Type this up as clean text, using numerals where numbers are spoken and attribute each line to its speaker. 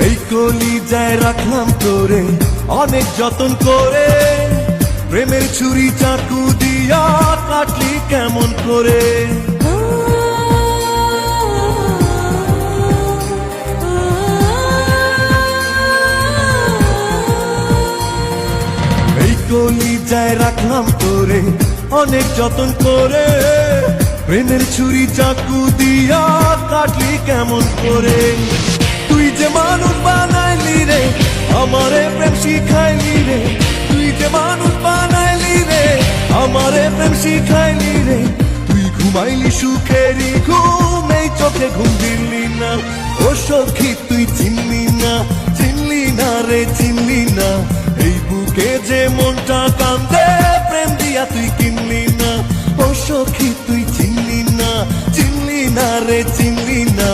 Speaker 1: এই কলিজায় রাখলাম তোরে অনেক যতন করে, প্রেমের ছুরি চাকু দিয়া কাটলি কেমন করে। এই কলিজায় রাখলাম তোরে অনেক যতন করে, প্রেমের ছুরি চাকু দিয়া কাটলি কেমন করে। তুই যে মানুষ বানাইলি রে, আমারে প্রেম শিখাইলি রে। তুই যে মানুষ বানাইলি রে, আমারে প্রেম শিখাইলি রে। তুই ঘুমাইলি সুখেরই ঘুম, এই চোখে ঘুম দিলি না। ও সখী তুই চিনলি না, চিনলি না রে চিনলি না। এই বুকে যে মনটা কান্দে, প্রেম দিয়া তুই কিনলি না। ও সখী তুই চিনলি না, চিনলি না রে চিনলি না।